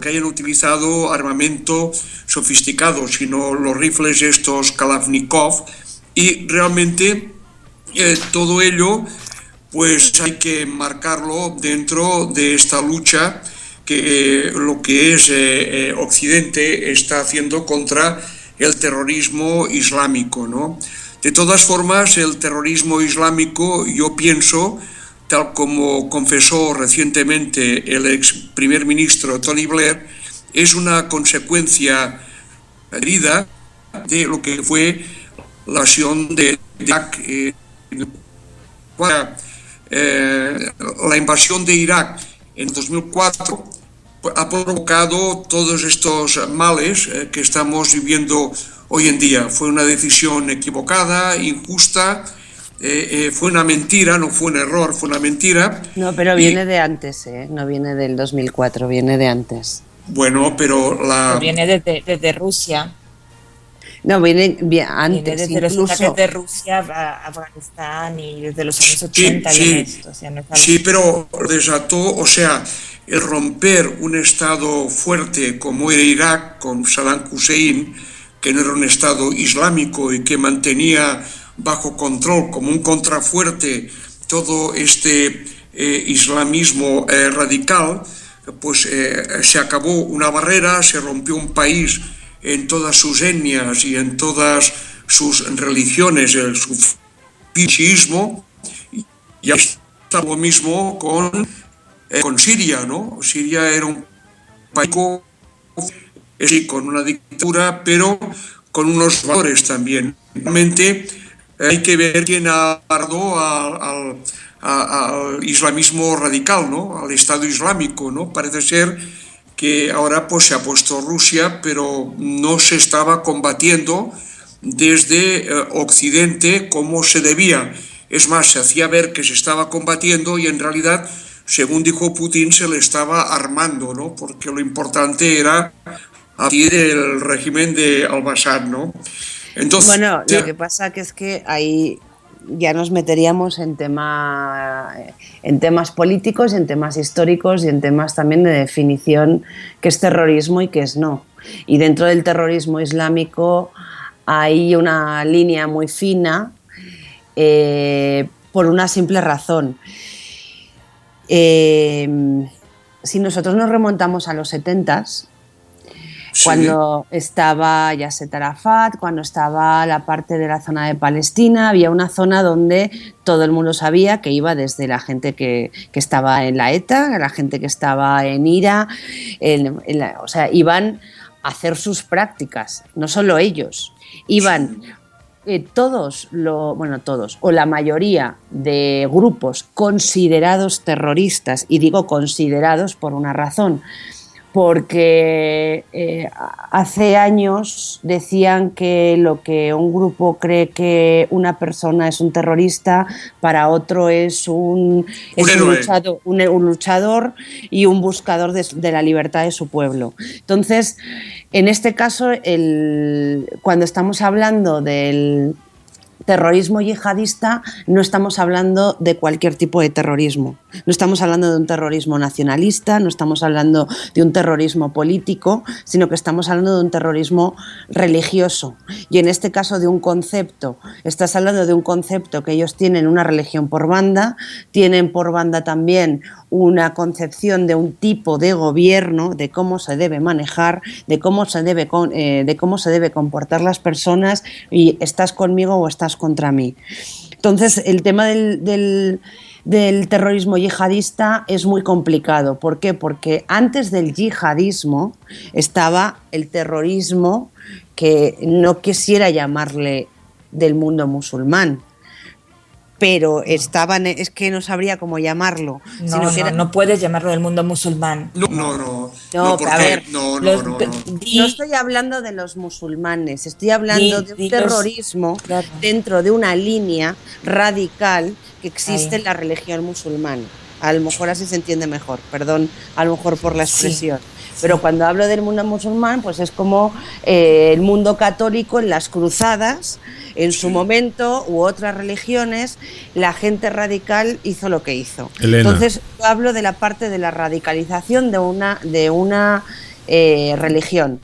que hayan utilizado armamento sofisticado, sino los rifles estos Kalashnikov, y realmente todo ello pues hay que marcarlo dentro de esta lucha que lo que es Occidente está haciendo contra el terrorismo islámico, ¿no? De todas formas, el terrorismo islámico, yo pienso, tal como confesó recientemente el ex primer ministro Tony Blair, es una consecuencia herida de lo que fue la invasión de Irak. La invasión de Irak en 2004 ha provocado todos estos males que estamos viviendo hoy en día. Fue una decisión equivocada, injusta, fue una mentira, no fue un error, fue una mentira. No, pero viene de antes, no viene del 2004, viene de antes. Bueno, pero viene desde Rusia. No, viene antes. Viene desde los ataques de Rusia a Afganistán y desde los años 80. Sí, pero desató, o sea, el romper un estado fuerte como era Irak con Saddam Hussein, que no era un estado islámico y que mantenía bajo control como un contrafuerte todo este islamismo radical, pues se acabó una barrera, se rompió un país en todas sus etnias y en todas sus religiones, el chiismo, y está lo mismo con Siria, ¿no? Siria era un país con una dictadura, pero con unos valores también. Realmente hay que ver quién alardó al islamismo radical, ¿no? Al Estado Islámico, ¿no? Parece ser que ahora pues se ha puesto Rusia, pero no se estaba combatiendo desde Occidente como se debía. Es más, se hacía ver que se estaba combatiendo y en realidad, según dijo Putin, se le estaba armando, ¿no? Porque lo importante era abatir el régimen de al-Assad, ¿no? Entonces, bueno, lo que pasa que es que ahí ya nos meteríamos en temas políticos, en temas históricos y en temas también de definición qué es terrorismo y qué es no. Y dentro del terrorismo islámico hay una línea muy fina por una simple razón. Si nosotros nos remontamos a los 70s, sí, cuando estaba Yasser Arafat, cuando estaba la parte de la zona de Palestina, había una zona donde todo el mundo sabía que iba desde la gente que estaba en la ETA, la gente que estaba en IRA, o sea, iban a hacer sus prácticas, no solo ellos, iban todos, o la mayoría de grupos considerados terroristas, y digo considerados por una razón, porque hace años decían que lo que un grupo cree que una persona es un terrorista, para otro es un luchador y un buscador de la libertad de su pueblo. Entonces, en este caso, cuando estamos hablando del terrorismo yihadista, no estamos hablando de cualquier tipo de terrorismo. No estamos hablando de un terrorismo nacionalista, no estamos hablando de un terrorismo político, sino que estamos hablando de un terrorismo religioso. Y en este caso de un concepto. Estás hablando de un concepto que ellos tienen una religión por banda, tienen por banda también una concepción de un tipo de gobierno, de cómo se debe manejar, de cómo se debe comportar las personas, y estás conmigo o estás contra mí. Entonces, el tema del terrorismo yihadista es muy complicado. ¿Por qué? Porque antes del yihadismo estaba el terrorismo, que no quisiera llamarle del mundo musulmán, pero es que no sabría cómo llamarlo. No puedes llamarlo del mundo musulmán. No, estoy hablando de los musulmanes, estoy hablando de un terrorismo dentro de una línea radical que existe en la religión musulmana. A lo mejor así se entiende mejor, perdón, a lo mejor por la expresión. Pero cuando hablo del mundo musulmán, pues es como el mundo católico en las cruzadas, en su momento, u otras religiones, la gente radical hizo lo que hizo. Elena. Entonces, yo hablo de la parte de la radicalización de una religión.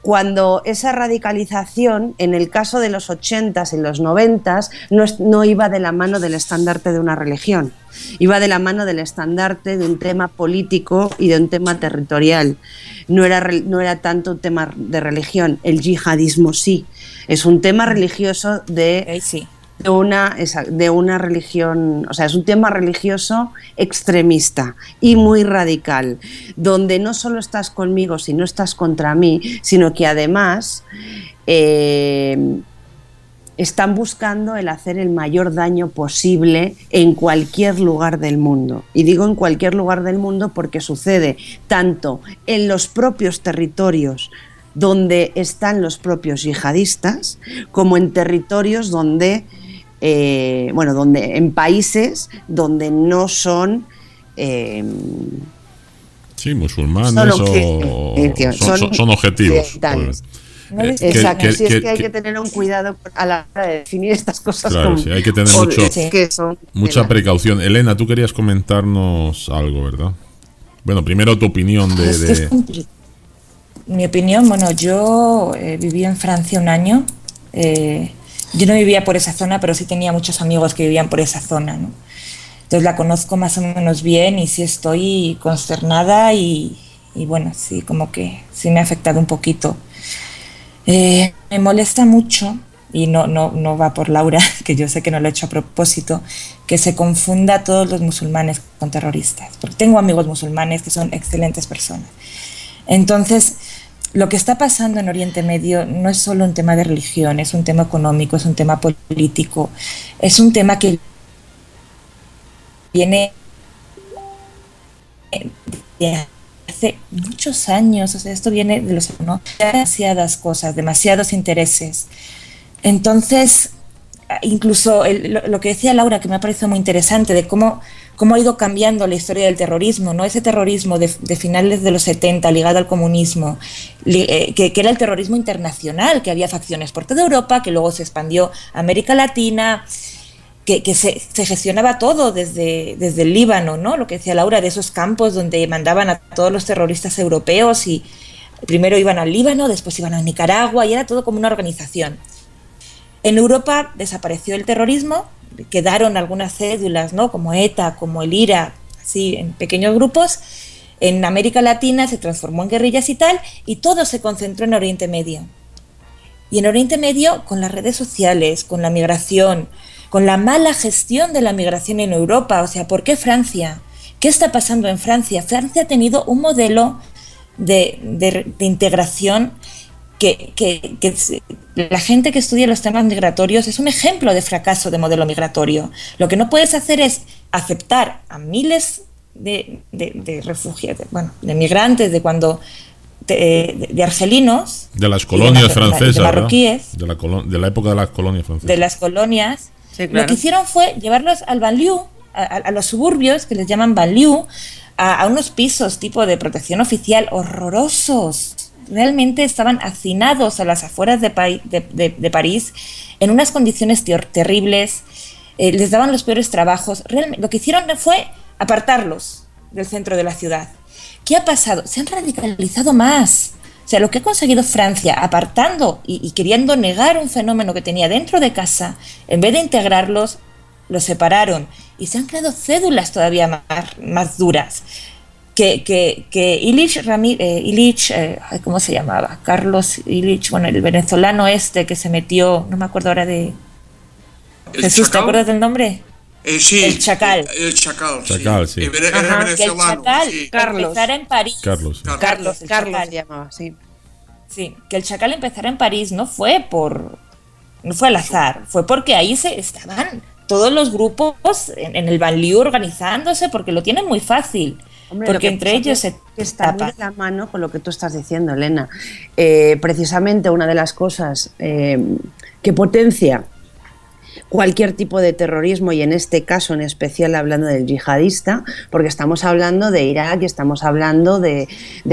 Cuando esa radicalización, en el caso de los 80s y los 90s, no iba de la mano del estandarte de una religión, iba de la mano del estandarte de un tema político y de un tema territorial. No era tanto un tema de religión. El yihadismo sí, es un tema religioso de una religión, o sea, es un tema religioso extremista y muy radical, donde no solo estás conmigo, sino estás contra mí, sino que además están buscando el hacer el mayor daño posible en cualquier lugar del mundo. Y digo en cualquier lugar del mundo porque sucede tanto en los propios territorios donde están los propios yihadistas, como en territorios donde en países donde no son musulmanes son objetivos. Exacto, si es que hay que tener un cuidado a la hora de definir estas cosas. Claro, sí, hay que tener mucha precaución. Elena, tú querías comentarnos algo, ¿verdad? Bueno, primero tu opinión Mi opinión, bueno, yo viví en Francia un año. Yo no vivía por esa zona, pero sí tenía muchos amigos que vivían por esa zona, ¿no? Entonces la conozco más o menos bien y sí estoy consternada y bueno, sí, como que sí me ha afectado un poquito. Me molesta mucho, y no va por Laura, que yo sé que no lo he hecho a propósito, que se confunda a todos los musulmanes con terroristas, porque tengo amigos musulmanes que son excelentes personas. Entonces, lo que está pasando en Oriente Medio no es solo un tema de religión, es un tema económico, es un tema político, es un tema que viene de hace muchos años, o sea, esto viene de los ¿no? demasiadas cosas, demasiados intereses. Entonces, incluso lo que decía Laura, que me ha parecido muy interesante, de cómo ha ido cambiando la historia del terrorismo, ¿no? Ese terrorismo de finales de los 70 ligado al comunismo, que era el terrorismo internacional, que había facciones por toda Europa, que luego se expandió a América Latina, que se gestionaba todo desde el Líbano, ¿no? Lo que decía Laura, de esos campos donde mandaban a todos los terroristas europeos y primero iban al Líbano, después iban a Nicaragua y era todo como una organización. En Europa desapareció el terrorismo, quedaron algunas cédulas, ¿no? Como ETA, como el IRA, así en pequeños grupos. En América Latina se transformó en guerrillas y tal, y todo se concentró en Oriente Medio. Y en Oriente Medio, con las redes sociales, con la migración, con la mala gestión de la migración en Europa, o sea, ¿por qué Francia? ¿Qué está pasando en Francia? Francia ha tenido un modelo de integración que la gente que estudia los temas migratorios es un ejemplo de fracaso de modelo migratorio. Lo que no puedes hacer es aceptar a miles de refugiados, de migrantes, de argelinos, de las colonias francesas, de marroquíes, de la época de las colonias francesas, de las colonias. Sí, claro. Lo que hicieron fue llevarlos al banlieue, a los suburbios, que les llaman banlieue, a unos pisos tipo de protección oficial horrorosos. Realmente estaban hacinados a las afueras de París, en unas condiciones terribles, les daban los peores trabajos. Realmente, lo que hicieron fue apartarlos del centro de la ciudad. ¿Qué ha pasado? Se han radicalizado más. O sea, lo que ha conseguido Francia, apartando y queriendo negar un fenómeno que tenía dentro de casa, en vez de integrarlos, los separaron y se han creado cédulas todavía más duras. Que Illich, ¿cómo se llamaba? Carlos Illich, el venezolano que se metió, no me acuerdo ahora de... Jesús, ¿te acuerdas del nombre? Sí. El Chacal. El Chacal, sí. Era venezolano. Que el Chacal empezara en París. Carlos se llamaba, sí. Sí, que el Chacal empezara en París no fue al azar, fue porque ahí estaban todos los grupos en el banlieue organizándose, porque lo tienen muy fácil. Hombre, porque entre ellos se está muy de la mano con lo que tú estás diciendo, Elena. Precisamente una de las cosas que potencia cualquier tipo de terrorismo, y en este caso en especial hablando del yihadista, porque estamos hablando de Irak y estamos hablando de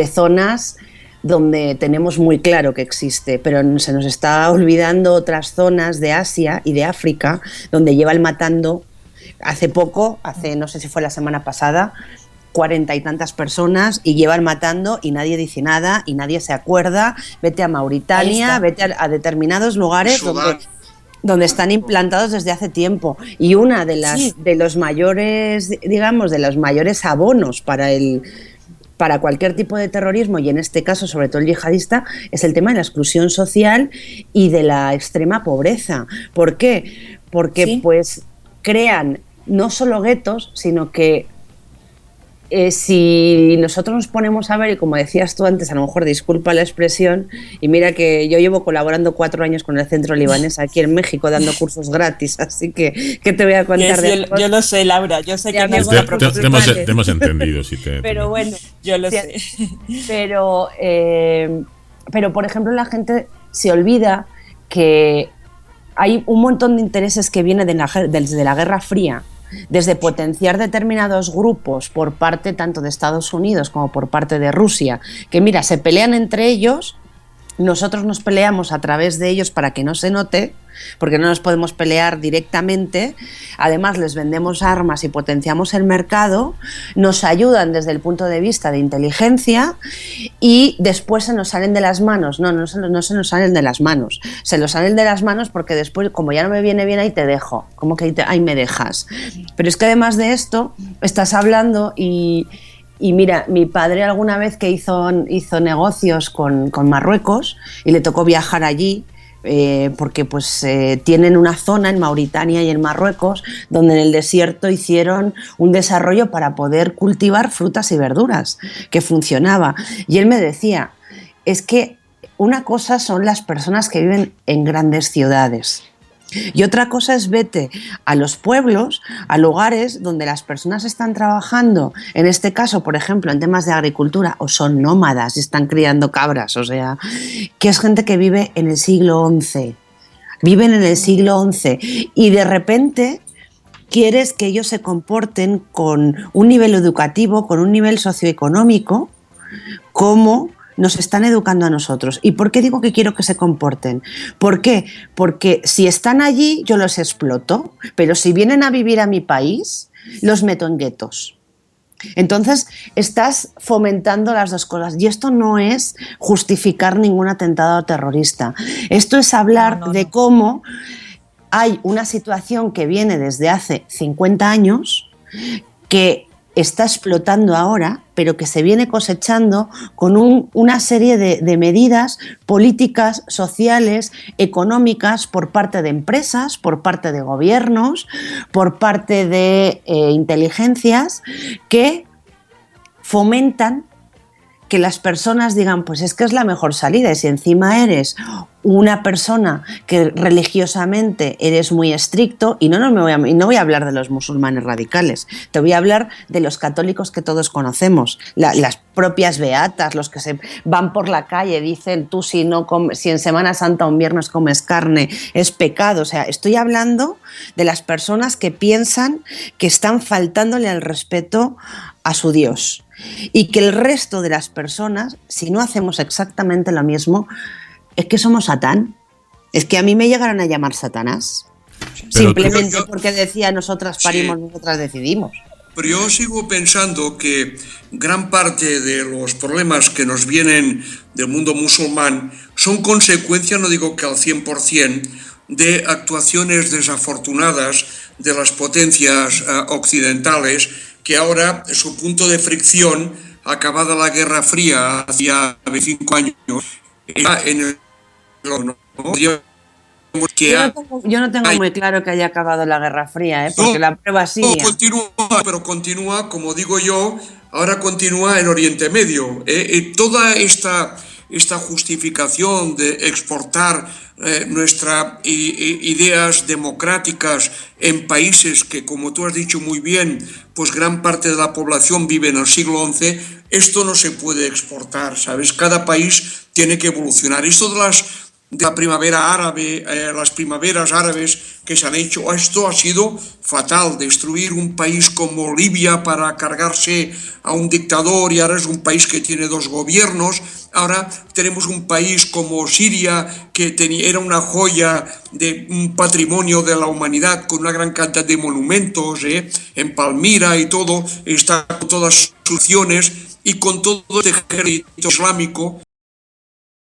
zonas donde tenemos muy claro que existe, pero se nos está olvidando otras zonas de Asia y de África donde llevan matando hace poco, no sé si fue la semana pasada, 40 y tantas personas, y llevan matando y nadie dice nada y nadie se acuerda. Vete a Mauritania, vete a determinados lugares donde están implantados desde hace tiempo, y una de los mayores, digamos, de los mayores abonos para cualquier tipo de terrorismo, y en este caso sobre todo el yihadista, es el tema de la exclusión social y de la extrema pobreza. ¿Por qué? Porque pues crean no solo guetos, sino que si nosotros nos ponemos a ver, y como decías tú antes, a lo mejor disculpa la expresión, y mira que yo llevo colaborando 4 años con el Centro Libanés aquí en México dando cursos gratis, así que ¿qué te voy a contar? Yo lo sé, Laura, yo sé que te hemos entendido. Pero bueno, yo lo sé. Pero, por ejemplo, la gente se olvida que hay un montón de intereses que vienen desde la Guerra Fría, desde potenciar determinados grupos por parte tanto de Estados Unidos como por parte de Rusia, que mira, se pelean entre ellos, nosotros nos peleamos a través de ellos para que no se note, porque no nos podemos pelear directamente, además les vendemos armas y potenciamos el mercado, nos ayudan desde el punto de vista de inteligencia, y después se nos salen de las manos. No se nos salen de las manos, se nos salen de las manos porque después, como ya no me viene bien, ahí te dejo, como que ahí me dejas. Pero es que además de esto estás hablando y mira, mi padre alguna vez que hizo negocios con Marruecos y le tocó viajar allí, porque pues tienen una zona en Mauritania y en Marruecos donde en el desierto hicieron un desarrollo para poder cultivar frutas y verduras, que funcionaba. Y él me decía, es que una cosa son las personas que viven en grandes ciudades, y otra cosa es vete a los pueblos, a lugares donde las personas están trabajando, en este caso, por ejemplo, en temas de agricultura, o son nómadas y están criando cabras, o sea, que es gente que vive en el siglo XI, viven en el siglo XI, y de repente quieres que ellos se comporten con un nivel educativo, con un nivel socioeconómico, como nos están educando a nosotros. ¿Y por qué digo que quiero que se comporten? ¿Por qué? Porque si están allí yo los exploto, pero si vienen a vivir a mi país, los meto en guetos. Entonces estás fomentando las dos cosas, y esto no es justificar ningún atentado terrorista. Esto es hablar de cómo hay una situación que viene desde hace 50 años, que está explotando ahora, pero que se viene cosechando con una serie de medidas políticas, sociales, económicas, por parte de empresas, por parte de gobiernos, por parte de inteligencias, que fomentan que las personas digan, pues es que es la mejor salida, y si encima eres una persona que religiosamente eres muy estricto, y no voy a hablar de los musulmanes radicales, te voy a hablar de los católicos que todos conocemos, las propias beatas, los que se van por la calle, dicen, tú si en Semana Santa o un viernes comes carne, es pecado. O sea, estoy hablando de las personas que piensan que están faltándole al respeto a su Dios, y que el resto de las personas, si no hacemos exactamente lo mismo, es que somos Satán. Es que a mí me llegaron a llamar Satanás, simplemente porque decía, nosotras parimos, nosotras decidimos. Pero yo sigo pensando que gran parte de los problemas que nos vienen del mundo musulmán son consecuencia, no digo que al 100%, de actuaciones desafortunadas de las potencias occidentales, que ahora su punto de fricción, acabada la Guerra Fría hacía 25 años, está en el... Yo no tengo muy claro que haya acabado la Guerra Fría, porque la prueba sigue. Continúa, como digo yo, ahora continúa en Oriente Medio. Toda esta justificación de exportar nuestras ideas democráticas en países que, como tú has dicho muy bien, pues gran parte de la población vive en el siglo XI, esto no se puede exportar, ¿sabes? Cada país tiene que evolucionar. Esto de la primavera árabe, las primaveras árabes que se han hecho. Esto ha sido fatal, destruir un país como Libia para cargarse a un dictador, y ahora es un país que tiene 2 gobiernos. Ahora tenemos un país como Siria, que era una joya de un patrimonio de la humanidad, con una gran cantidad de monumentos, en Palmira y todo, está con todas sus funciones y con todo el ejército islámico